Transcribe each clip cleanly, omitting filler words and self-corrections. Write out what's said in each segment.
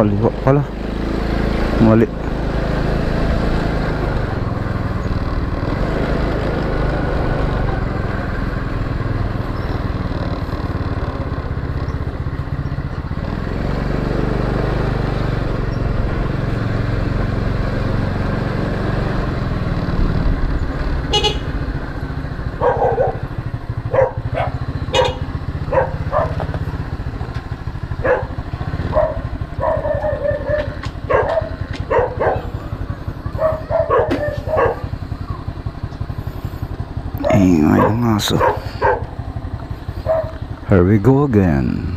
kaliwa pala. Mali. Ingay ng aso. Here we go again.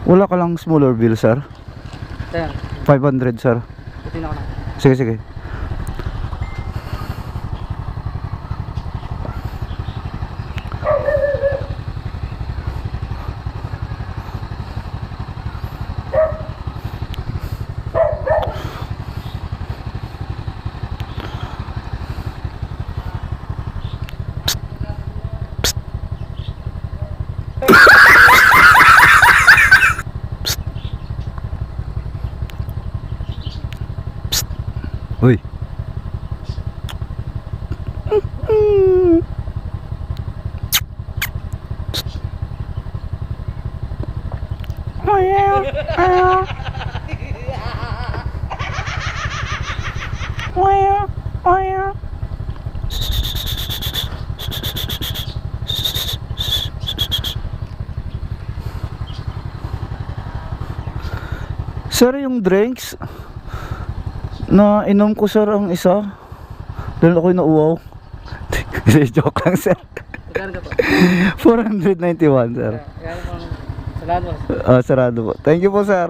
Wala ka lang smaller bill, sir? Sir, 500, sir. putin ako na. Sige, sige. Uy. Sir, yung drinks na inom ko, sir, ang isa dahil ako'y nauwaw. Joke lang, sir. Magkano ka po? 491, sir. Yan po. Salado. Sarado po. Thank you po, sir.